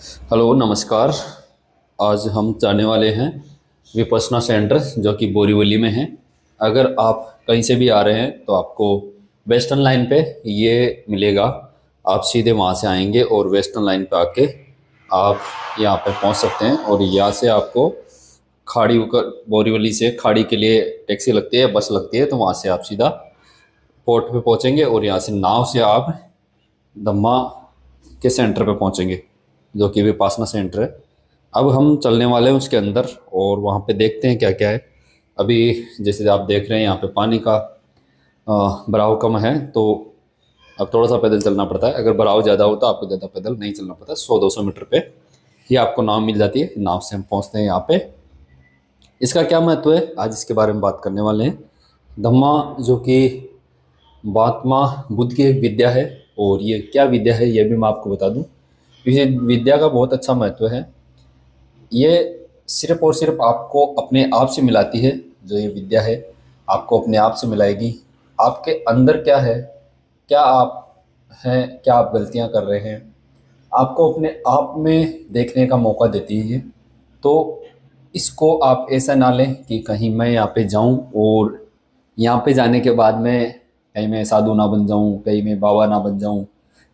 Hello नमस्कार। आज हम जाने वाले हैं विपश्यना सेंटर जो कि बोरीवली में है। अगर आप कहीं से भी आ रहे हैं तो आपको वेस्टर्न लाइन पे ये मिलेगा। आप सीधे वहाँ से आएंगे और वेस्टर्न लाइन पे आके आप यहाँ पे पहुँच सकते हैं। और यहाँ से आपको खाड़ी होकर बोरीवली से खाड़ी के लिए टैक्सी लगती है, बस लगती है, तो वहाँ से आप सीधा पोर्ट पे पहुँचेंगे और यहाँ से नाव से आप दम्मा के सेंटर पे पहुँचेंगे जो कि विपासना सेंटर है। अब हम चलने वाले हैं उसके अंदर और वहाँ पे देखते हैं क्या क्या है। अभी जैसे आप देख रहे हैं यहाँ पे पानी का बहाव कम है, तो अब थोड़ा सा पैदल चलना पड़ता है। अगर बहाव ज़्यादा हो तो आपको ज़्यादा पैदल नहीं चलना पड़ता। 100-200 मीटर पे ही आपको नाव मिल जाती है। नाव से हम पहुँचते हैं यहाँ पे। इसका क्या महत्व है आज इसके बारे में बात करने वाले हैं। धम्मा जो कि महात्मा बुद्ध की एक विद्या है, और ये क्या विद्या है ये भी मैं आपको बता दूं। ये विद्या का बहुत अच्छा महत्व है। ये सिर्फ और सिर्फ आपको अपने आप से मिलाती है। जो ये विद्या है आपको अपने आप से मिलाएगी। आपके अंदर क्या है, क्या आप हैं, क्या आप गलतियां कर रहे हैं, आपको अपने आप में देखने का मौका देती है। तो इसको आप ऐसा ना लें कि कहीं मैं यहाँ पे जाऊं और यहाँ पे जाने के बाद में कहीं मैं साधु ना बन जाऊं, कहीं मैं बाबा ना बन जाऊं,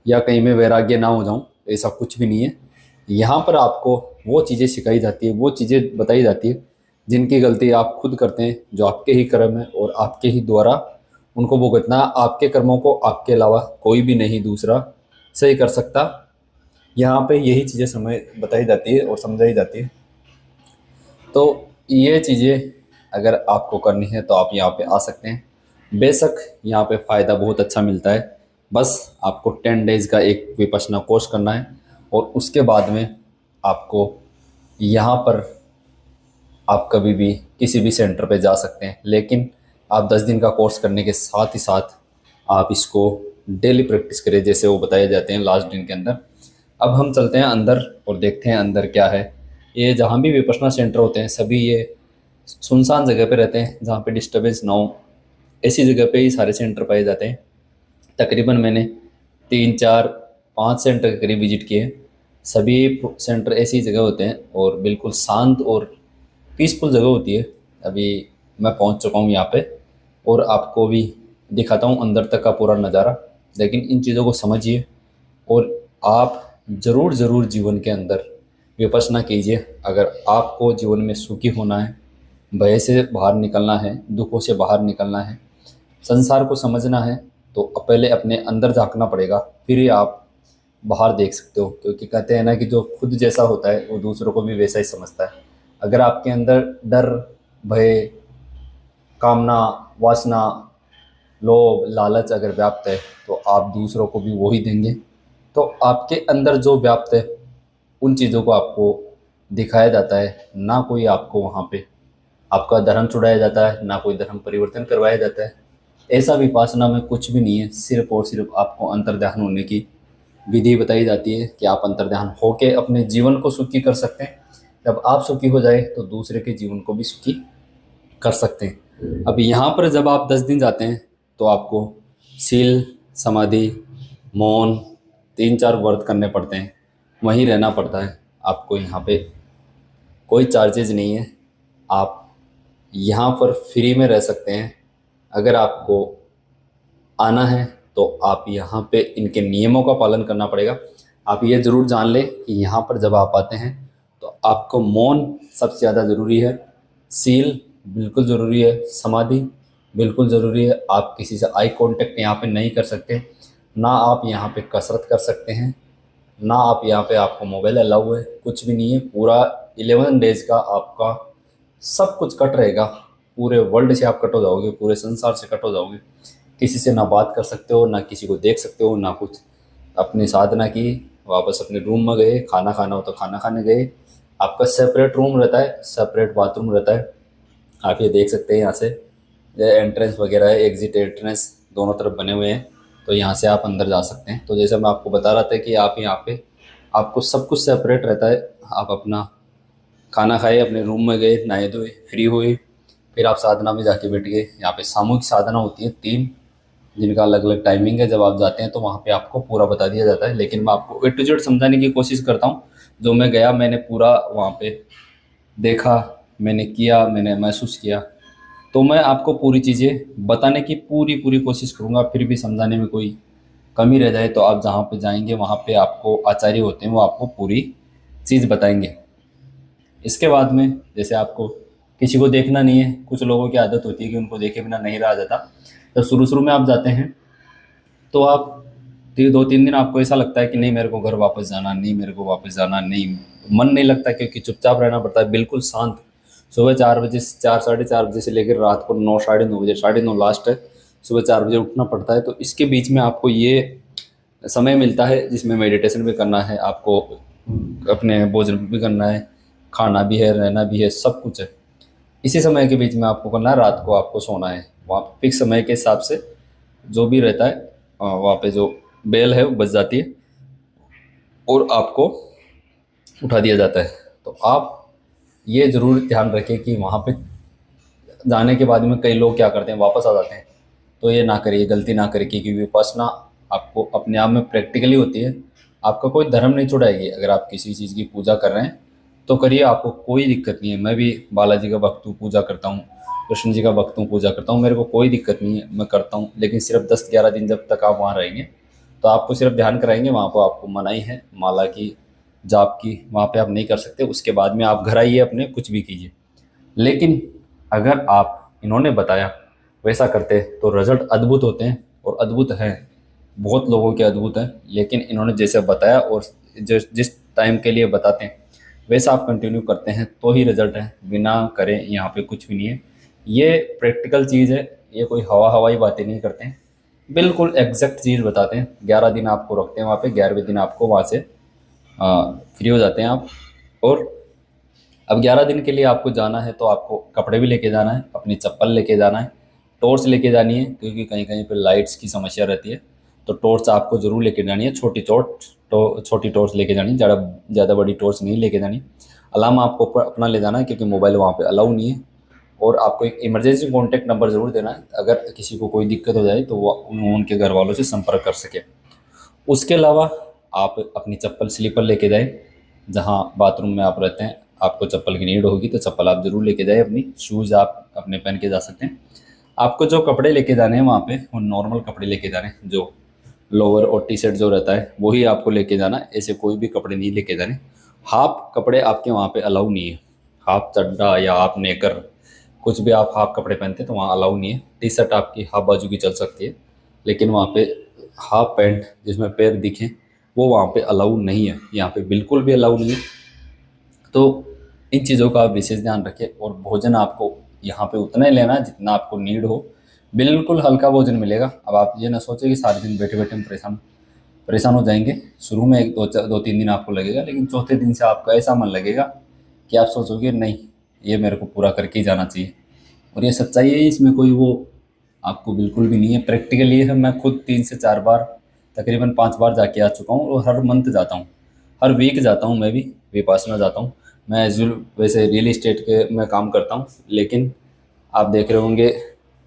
या कहीं मैं वैराग्य ना हो जाऊं। ऐसा कुछ भी नहीं है। यहाँ पर आपको वो चीज़ें सिखाई जाती है, वो चीज़ें बताई जाती है जिनकी गलती आप खुद करते हैं, जो आपके ही कर्म है और आपके ही द्वारा उनको भुगतना। आपके कर्मों को आपके अलावा कोई भी नहीं दूसरा सही कर सकता। यहाँ पे यही चीज़ें समय बताई जाती है और समझाई जाती है। तो ये चीज़ें अगर आपको करनी है तो आप यहाँ पे आ सकते हैं। बेशक यहाँ पे फ़ायदा बहुत अच्छा मिलता है। बस आपको 10 डेज़ का एक विपश्यना कोर्स करना है और उसके बाद में आपको यहाँ पर आप कभी भी किसी भी सेंटर पे जा सकते हैं। लेकिन आप 10 दिन का कोर्स करने के साथ ही साथ आप इसको डेली प्रैक्टिस करें जैसे वो बताए जाते हैं लास्ट दिन के अंदर। अब हम चलते हैं अंदर और देखते हैं अंदर क्या है। ये जहाँ भी विपश्यना सेंटर होते हैं सभी ये सुनसान जगह पे रहते हैं जहाँ पे डिस्टर्बेंस ना हो। ऐसी जगह पे ही सारे सेंटर पाए जाते हैं। तकरीबन मैंने 3-4-5 सेंटर के करीब विजिट किए। सभी सेंटर ऐसी जगह होते हैं और बिल्कुल शांत और पीसफुल जगह होती है। अभी मैं पहुंच चुका हूं यहाँ पे और आपको भी दिखाता हूं अंदर तक का पूरा नज़ारा। लेकिन इन चीज़ों को समझिए और आप ज़रूर ज़रूर जीवन के अंदर विपश्यना कीजिए। अगर आपको जीवन में सुखी होना है, भय से बाहर निकलना है, दुखों से बाहर निकलना है, संसार को समझना है, तो पहले अपने अंदर झांकना पड़ेगा, फिर ही आप बाहर देख सकते हो। क्योंकि कहते हैं ना कि जो खुद जैसा होता है वो दूसरों को भी वैसा ही समझता है। अगर आपके अंदर डर, भय, कामना, वासना, लोभ, लालच अगर व्याप्त है तो आप दूसरों को भी वो ही देंगे। तो आपके अंदर जो व्याप्त है उन चीज़ों को आपको दिखाया जाता है। ना कोई आपको वहाँ पे आपका धर्म छुड़ाया जाता है, ना कोई धर्म परिवर्तन करवाया जाता है। ऐसा विपासना में कुछ भी नहीं है। सिर्फ और सिर्फ आपको अंतर्ध्यान होने की विधि बताई जाती है कि आप अंतर्ध्यान होके अपने जीवन को सुखी कर सकते हैं। जब आप सुखी हो जाए तो दूसरे के जीवन को भी सुखी कर सकते हैं। अब यहाँ पर जब आप 10 दिन जाते हैं तो आपको शील, समाधि, मौन, 3-4 व्रत करने पड़ते हैं, वहीं रहना पड़ता है आपको। यहाँ पे कोई चार्जेज नहीं है। आप यहाँ पर फ्री में रह सकते हैं। अगर आपको आना है तो आप यहाँ पे इनके नियमों का पालन करना पड़ेगा। आप ये ज़रूर जान लें कि यहाँ पर जब आप आते हैं तो आपको मौन सबसे ज़्यादा ज़रूरी है, सील बिल्कुल ज़रूरी है, समाधि बिल्कुल ज़रूरी है। आप किसी से आई कांटेक्ट यहाँ पे नहीं कर सकते, ना आप यहाँ पे कसरत कर सकते हैं, ना आप यहाँ पे आपको मोबाइल अलाउ है, कुछ भी नहीं है। पूरा 11 डेज़ का आपका सब कुछ कट रहेगा। पूरे वर्ल्ड से आप कट हो जाओगे, पूरे संसार से कट हो जाओगे। किसी से ना बात कर सकते हो, ना किसी को देख सकते हो, ना कुछ। अपनी साधना की, वापस अपने रूम में गए, खाना खाना हो तो खाना खाने गए। आपका सेपरेट रूम रहता है, सेपरेट बाथरूम रहता है। आप ये देख सकते हैं यहाँ से एंट्रेंस वगैरह है, एग्जिट एंट्रेंस दोनों तरफ बने हुए हैं। तो यहाँ से आप अंदर जा सकते हैं। तो जैसे मैं आपको बता रहा था कि आप यहाँ पे आपको सब कुछ सेपरेट रहता है। आप अपना खाना खाए, अपने रूम में गए, नहाए धोए, फ्री हुए, फिर आप साधना में जाके बैठ गए। यहाँ पे सामूहिक साधना होती है 3, जिनका अलग अलग टाइमिंग है। जब आप जाते हैं तो वहाँ पे आपको पूरा बता दिया जाता है, लेकिन मैं आपको ए टू जेड समझाने की कोशिश करता हूँ। जो मैं गया, मैंने पूरा वहाँ पे देखा, मैंने किया, मैंने महसूस किया, तो मैं आपको पूरी चीज़ें बताने की पूरी पूरी कोशिश करूँगा। फिर भी समझाने में कोई कमी रह जाए तो आप जहाँ पे जाएंगे वहाँ पे आपको आचार्य होते हैं, वो आपको पूरी चीज़ बताएंगे। इसके बाद में जैसे आपको किसी को देखना नहीं है, कुछ लोगों की आदत होती है कि उनको देखे बिना नहीं रहा जाता। तो शुरू शुरू में आप जाते हैं तो आप 2-3 दिन आपको ऐसा लगता है कि नहीं मेरे को घर वापस जाना, नहीं मेरे को वापस जाना, नहीं मन नहीं लगता, क्योंकि चुपचाप रहना पड़ता है, बिल्कुल शांत। सुबह 4 बजे से 4 साढ़े 4 बजे से लेकर रात को 9 साढ़े 9 बजे, 9:30 लास्ट है, सुबह 4 बजे उठना पड़ता है। तो इसके बीच में आपको ये समय मिलता है जिसमें मेडिटेशन भी करना है, आपको अपने भोजन भी करना है, खाना भी है, रहना भी है, सब कुछ है। इसी समय के बीच में आपको करना है, रात को आपको सोना है। वहाँ फिक्स समय के हिसाब से जो भी रहता है वहाँ पे जो बेल है वो बज जाती है और आपको उठा दिया जाता है। तो आप ये ज़रूर ध्यान रखें कि वहाँ पे जाने के बाद में कई लोग क्या करते हैं, वापस आ जाते हैं। तो ये ना करिए, गलती ना करिए, क्योंकि विपश्यना आपको अपने आप में प्रैक्टिकली होती है। आपका कोई धर्म नहीं छुड़ाएगी। अगर आप किसी चीज़ की पूजा कर रहे हैं तो करिए, आपको कोई दिक्कत नहीं है। मैं भी बालाजी का भक्त हूँ, पूजा करता हूँ, कृष्ण जी का भक्त हूँ, पूजा करता हूँ, मेरे को कोई दिक्कत नहीं है, मैं करता हूँ। लेकिन सिर्फ 10-11 दिन जब तक आप वहाँ रहेंगे तो आपको सिर्फ ध्यान कराएंगे, वहाँ पर आपको मनाही है माला की, जाप की, वहाँ पे आप नहीं कर सकते। उसके बाद में आप घर आइए, अपने कुछ भी कीजिए। लेकिन अगर आप इन्होंने बताया वैसा करते तो रिजल्ट अद्भुत होते हैं, और अद्भुत हैं, बहुत लोगों के अद्भुत हैं। लेकिन इन्होंने जैसे बताया और जिस टाइम के लिए बताते हैं वैसा आप कंटिन्यू करते हैं तो ही रिजल्ट है, बिना करें यहाँ पे कुछ भी नहीं है। ये प्रैक्टिकल चीज़ है, ये कोई हवाई बातें नहीं करते हैं, बिल्कुल एग्जैक्ट चीज़ बताते हैं। 11 दिन आपको रखते हैं वहाँ पे, 11वें दिन आपको वहाँ से फ्री हो जाते हैं आप। और अब 11 दिन के लिए आपको जाना है तो आपको कपड़े भी लेके जाना है, अपनी चप्पल लेके जाना है, टॉर्च लेके जानी है, क्योंकि कहीं कहीं पे लाइट्स की समस्या रहती है। तो टॉर्च आपको ज़रूर लेके जानी है, छोटी टॉर्च लेके जानी है, ज़्यादा बड़ी टॉर्च नहीं लेके जानी। अलार्म आपको अपना ले जाना है, क्योंकि मोबाइल वहाँ पे अलाउ नहीं है। और आपको एक इमरजेंसी कॉन्टैक्ट नंबर ज़रूर देना है, अगर किसी को कोई दिक्कत हो जाए तो वो उनके घर वालों से संपर्क कर सके। उसके अलावा आप अपनी चप्पल स्लीपर लेके जाएं, जहाँ बाथरूम में आप रहते हैं आपको चप्पल की नीड होगी तो चप्पल आप ज़रूर लेके जाएं, अपनी शूज़ आप अपने पहन के जा सकते हैं। आपको जो कपड़े लेके जाने हैं वहाँ पे वो नॉर्मल कपड़े लेके जाने हैं, जो लोअर और टी शर्ट जो रहता है वही आपको लेके जाना है, ऐसे कोई भी कपड़े नहीं लेके जाने। हाफ कपड़े आपके वहाँ पे अलाउ नहीं है, हाफ चड्डा या हाफ नेकर, कुछ भी आप हाफ कपड़े पहनते हैं तो वहाँ अलाउ नहीं है। टी शर्ट आपकी हाफ बाजू की चल सकती है, लेकिन वहाँ पे हाफ पैंट जिसमें पैर दिखें वो वहाँ पे अलाउ नहीं है, यहाँ पे बिल्कुल भी अलाउ नहीं है। तो इन चीज़ों का आप विशेष ध्यान रखें। और भोजन आपको यहाँ पे उतना ही लेना है जितना आपको नीड हो, बिल्कुल हल्का भोजन मिलेगा। अब आप ये ना सोचें कि सारे दिन बैठे बैठे हम परेशान परेशान हो जाएंगे। शुरू में 1 2 2 3 दिन आपको लगेगा, लेकिन चौथे दिन से आपका ऐसा मन लगेगा कि आप सोचोगे नहीं, ये मेरे को पूरा करके ही जाना चाहिए। और ये सच्चाई है, इसमें कोई वो आपको बिल्कुल भी नहीं है, प्रैक्टिकल ये है। मैं खुद 3 से 4 बार, तकरीबन 5 बार जाके आ चुका हूँ, और हर मंथ जाता हूँ, हर वीक जाता हूँ, मैं भी विपासना जाता हूँ। मैं वैसे रियल इस्टेट के मैं काम करता हूँ, लेकिन आप देख रहे होंगे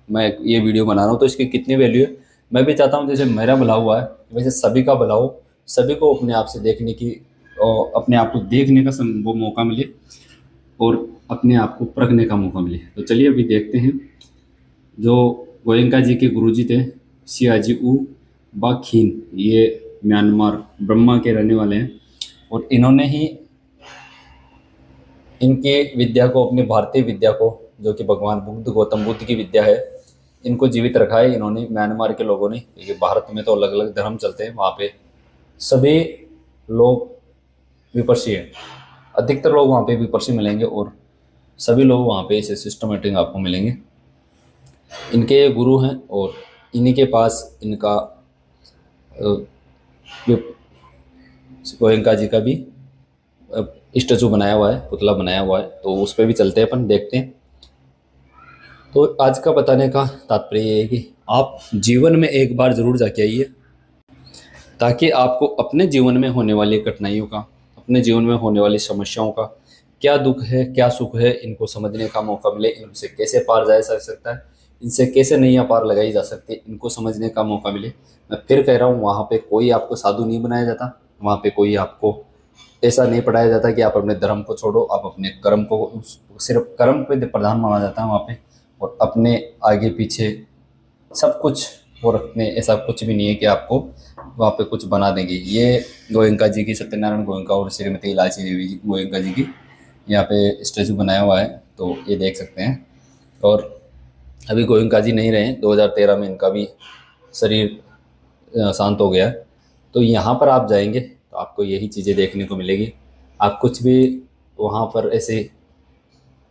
मैं ये वीडियो बना रहा हूँ तो इसकी कितनी वैल्यू है। मैं भी चाहता हूँ जैसे मेरा भला हुआ है वैसे सभी का भला हो, सभी को अपने आप से देखने की और अपने आप को देखने का वो मौका मिले, और अपने आप को परखने का मौका मिले। तो चलिए अभी देखते हैं। जो गोयंका जी के गुरुजी थे, सियाजी ऊ बाखीन, ये म्यांमार ब्रह्मा के रहने वाले हैं, और इन्होंने ही इनके विद्या को, अपनी भारतीय विद्या को, जो कि भगवान बुद्ध, गौतम बुद्ध की विद्या है, इनको जीवित रखा है इन्होंने, म्यांमार के लोगों ने। क्योंकि भारत में तो अलग अलग धर्म चलते हैं, वहाँ पे सभी लोग विपक्षी हैं, अधिकतर लोग वहाँ पे विपक्षी मिलेंगे, और सभी लोग वहाँ पे ऐसे सिस्टमेटिक आपको मिलेंगे। इनके ये गुरु हैं, और इन्हीं के पास इनका गोयंका जी का भी स्टेचू बनाया हुआ है, पुतला बनाया हुआ है, तो उस पर भी चलते हैं अपन, देखते हैं। तो आज का बताने का तात्पर्य ये है कि आप जीवन में एक बार ज़रूर जाके आइए, ताकि आपको अपने जीवन में होने वाली कठिनाइयों का, अपने जीवन में होने वाली समस्याओं का, क्या दुख है क्या सुख है, इनको समझने का मौका मिले, इनसे कैसे पार जाया जा सकता है, इनसे कैसे नैया पार लगाई जा सकती है, इनको समझने का मौका मिले। मैं फिर कह रहा हूँ, वहाँ पे कोई आपको साधु नहीं बनाया जाता, वहाँ पे कोई आपको ऐसा नहीं पढ़ाया जाता कि आप अपने धर्म को छोड़ो, आप अपने कर्म को, सिर्फ कर्म पे प्रधान माना जाता है वहाँ पे, और अपने आगे पीछे सब कुछ वो रखते हैं। ऐसा कुछ भी नहीं है कि आपको वहाँ पे कुछ बना देंगे। ये गोयंका जी की, सत्यनारायण गोयंका और श्रीमती इलायची देवी जी गोयंका जी की यहाँ पे स्टैचू बनाया हुआ है, तो ये देख सकते हैं। और अभी गोयंका जी नहीं रहे, 2013 में इनका भी शरीर शांत हो गया है। तो यहाँ पर आप जाएंगे तो आपको यही चीज़ें देखने को मिलेगी। आप कुछ भी वहाँ पर ऐसे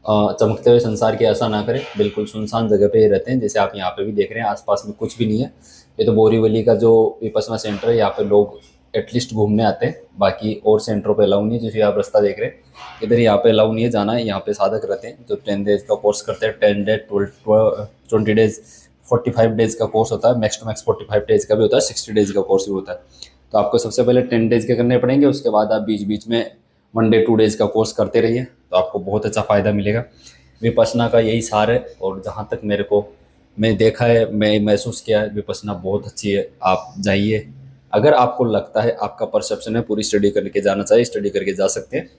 चमकते हुए संसार की आशा ना करें, बिल्कुल सुनसान जगह पे ही रहते हैं। जैसे आप यहाँ पे भी देख रहे हैं, आसपास में कुछ भी नहीं है। ये तो बोरीवली का जो विपश्यना सेंटर है, यहाँ पे लोग एटलीस्ट घूमने आते हैं, बाकी और सेंटरों पे अलाउ नहीं है। जैसे आप रास्ता देख रहे हैं, इधर यहाँ पे अलाउ नहीं है जाना है। यहाँ पे साधक रहते हैं जो 10 डेज का कोर्स करते हैं, 10 डेज 20 डेज 45 डेज का कोर्स होता है, मैक्स टू मैक्स 45 डेज का भी होता है, 60 डेज का कोर्स भी होता है। तो आपको सबसे पहले 10 डेज के करने पड़ेंगे, उसके बाद आप बीच बीच में 1 डे 2 डेज का कोर्स करते रहिए, तो आपको बहुत अच्छा फ़ायदा मिलेगा। विपश्यना का यही सार है, और जहाँ तक मेरे को मैं देखा है, मैं महसूस किया है, विपश्यना बहुत अच्छी है। आप जाइए, अगर आपको लगता है, आपका परसेप्शन है, पूरी स्टडी करके जाना चाहिए, स्टडी करके जा सकते हैं।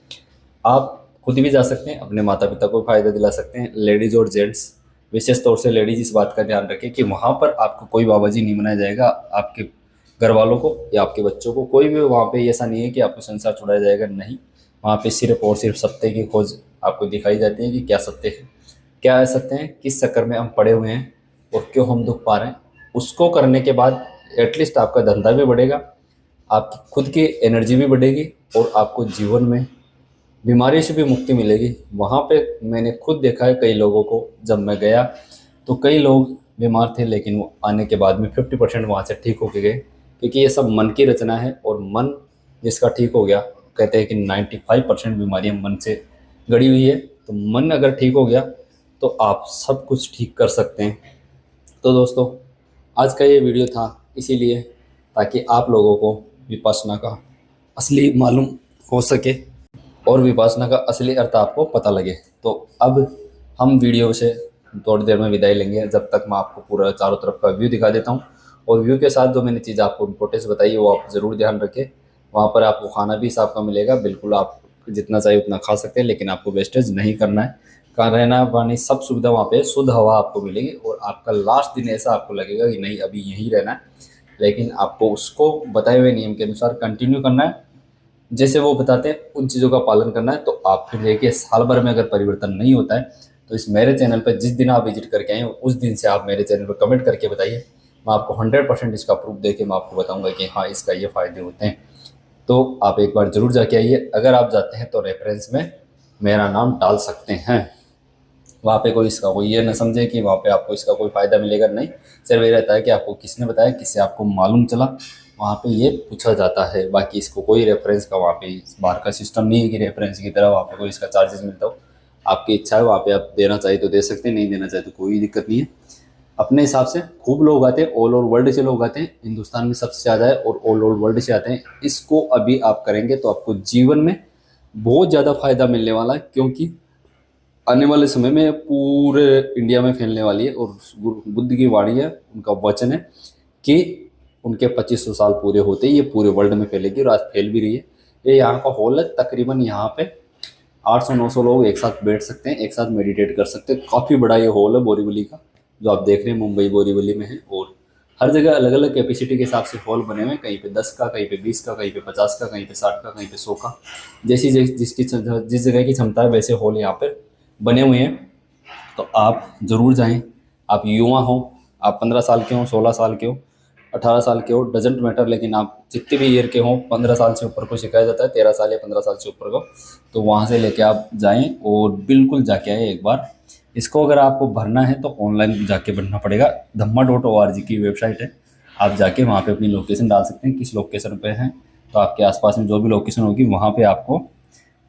आप खुद भी जा सकते हैं, अपने माता पिता को फ़ायदा दिला सकते हैं। लेडीज़ और जेंट्स, विशेष तौर से लेडीज़, इस बात का ध्यान रखें कि वहाँ पर आपको कोई बाबा जी नहीं बनाया जाएगा। आपके घर वालों को या आपके बच्चों को कोई भी वहाँ पे ऐसा नहीं है कि आपको संसार छुड़ाया जाएगा, नहीं। वहाँ पे सिर्फ और सिर्फ सत्य की खोज आपको दिखाई जाती है कि क्या सत्य है, क्या असत्य है, किस चक्कर में हम पड़े हुए हैं और क्यों हम दुख पा रहे हैं। उसको करने के बाद एटलीस्ट आपका धंधा भी बढ़ेगा, आपकी खुद की एनर्जी भी बढ़ेगी, और आपको जीवन में बीमारी से भी मुक्ति मिलेगी। वहाँ पे मैंने खुद देखा है कई लोगों को, जब मैं गया तो कई लोग बीमार थे, लेकिन वो आने के बाद में 50% वहाँ से ठीक होके गए, क्योंकि ये सब मन की रचना है। और मन जिसका ठीक हो गया, कहते हैं कि 95% बीमारियाँ मन से गड़ी हुई है। तो मन अगर ठीक हो गया तो आप सब कुछ ठीक कर सकते हैं। तो दोस्तों, आज का ये वीडियो था इसीलिए, ताकि आप लोगों को विपश्यना का असली मालूम हो सके और विपश्यना का असली अर्थ आपको पता लगे। तो अब हम वीडियो से थोड़ी देर में विदाई लेंगे, जब तक मैं आपको पूरा चारों तरफ का व्यू दिखा देता हूँ। और व्यू के साथ जो मैंने चीज़ आपको इम्पोर्टेंस बताई है, वो आप ज़रूर ध्यान रखें। वहाँ पर आपको खाना भी हिसाब का मिलेगा, बिल्कुल आप जितना चाहिए उतना खा सकते हैं, लेकिन आपको वेस्टेज नहीं करना है। कहाँ रहना पानी सब सुविधा वहाँ पे, शुद्ध हवा आपको मिलेगी, और आपका लास्ट दिन ऐसा आपको लगेगा कि नहीं अभी यहीं रहना है। लेकिन आपको उसको बताए हुए नियम के अनुसार कंटिन्यू करना है, जैसे वो बताते हैं उन चीज़ों का पालन करना है। तो आप फिर देखिए, साल भर में अगर परिवर्तन नहीं होता है, तो इस मेरे चैनल पर जिस दिन आप विजिट करके आए उस दिन से आप मेरे चैनल पर कमेंट करके बताइए, मैं आपको 100% इसका प्रूफ दे के मैं आपको बताऊंगा कि हाँ, इसका ये फ़ायदे होते हैं। तो आप एक बार ज़रूर जाके आइए। अगर आप जाते हैं तो रेफरेंस में मेरा नाम डाल सकते हैं। वहाँ पे कोई इसका कोई ये ना समझे कि वहाँ पे आपको इसका कोई फ़ायदा मिलेगा, नहीं। सिर्फ ये रहता है कि आपको किसने बताया, किससे आपको मालूम चला, वहाँ पे ये पूछा जाता है। बाकी इसको कोई रेफरेंस का वहाँ पे बाहर का सिस्टम नहीं है कि रेफरेंस की तरह वहाँ पे कोई इसका चार्जेस मिलता हो। आपकी इच्छा है, वहाँ पे आप देना चाहिए तो दे सकते हैं, नहीं देना चाहिए तो कोई दिक्कत नहीं है। अपने हिसाब से खूब लोग आते हैं, ऑल ओवर वर्ल्ड से लोग आते हैं, हिंदुस्तान में सबसे ज़्यादा है और ऑल ओवर वर्ल्ड से आते हैं। इसको अभी आप करेंगे तो आपको जीवन में बहुत ज़्यादा फायदा मिलने वाला है, क्योंकि आने वाले समय में पूरे इंडिया में फैलने वाली है। और गुरु बुद्ध की वाणी है, उनका वचन है कि उनके 2500 साल पूरे होते ही ये पूरे वर्ल्ड में फैलेगी, और आज फैल भी रही है। ये यहाँ का हॉल है, तकरीबन यहाँ पे 800-900 लोग एक साथ बैठ सकते हैं, एक साथ मेडिटेट कर सकते हैं। काफ़ी बड़ा ये हॉल है बोरीवली का, जो आप देख रहे हैं, मुंबई बोरीवली में है। और हर जगह अलग अलग कैपेसिटी के हिसाब से हॉल बने हुए हैं, कहीं पे 10 का, कहीं पे 20 का, कहीं पे 50 का, कहीं पे 60 का, कहीं पे 100 का। जैसी जिस जगह की क्षमता है वैसे हॉल यहाँ पर बने हुए हैं। तो आप ज़रूर जाएं। आप युवा हो, आप 15 साल के हो, 16 साल के हो, 18 साल के हो, डजेंट मैटर, लेकिन आप जितने भी ईयर के हो, 15 साल से ऊपर को सिखाया जाता है, 13 साल या 15 साल से ऊपर को, तो वहाँ से लेके आप जाएं और बिल्कुल जाके आए एक बार। इसको अगर आपको भरना है तो ऑनलाइन जाके भरना पड़ेगा। dhamma.org की वेबसाइट है, आप जाके वहाँ पे अपनी लोकेशन डाल सकते हैं, किस लोकेशन पे हैं। तो आपके आसपास में जो भी लोकेशन होगी वहाँ पे आपको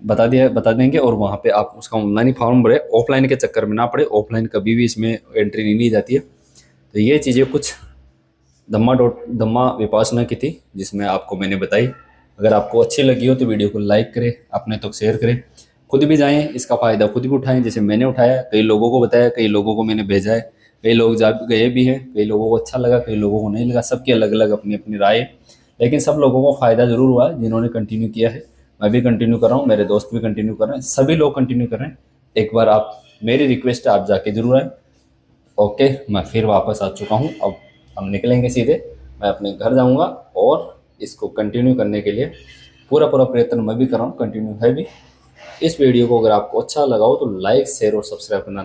बता देंगे, और वहाँ पे आप उसका ऑनलाइन ही फॉर्म भरे, ऑफलाइन के चक्कर में ना पड़े। ऑफलाइन कभी भी इसमें एंट्री नहीं ली जाती है। तो ये चीज़ें कुछ धम्मा विपश्यना की थी, जिसमें आपको मैंने बताई। अगर आपको अच्छी लगी हो तो वीडियो को लाइक करें, अपने तक शेयर करें, खुद भी जाएं, इसका फ़ायदा खुद भी उठाएं, जैसे मैंने उठाया, कई लोगों को बताया, कई लोगों को मैंने भेजा है। कई लोग जा गए भी हैं, कई लोगों को अच्छा लगा, कई लोगों को नहीं लगा, सबकी अलग अलग अपनी अपनी राय है। लेकिन सब लोगों को फ़ायदा ज़रूर हुआ है जिन्होंने कंटिन्यू किया है। मैं भी कंटिन्यू कर रहा हूँ, मेरे दोस्त भी कंटिन्यू कर रहे हैं, सभी लोग कंटिन्यू कर रहे हैं। एक बार आप, मेरी रिक्वेस्ट है, आप जाके ज़रूर आए। ओके, मैं फिर वापस आ चुका हूँ। अब हम निकलेंगे सीधे, मैं अपने घर जाऊँगा और इसको कंटिन्यू करने के लिए पूरा पूरा प्रयत्न मैं भी कर रहा हूँ, कंटिन्यू है भी। इस वीडियो को अगर आपको अच्छा लगा हो तो लाइक, शेयर और सब्सक्राइब करना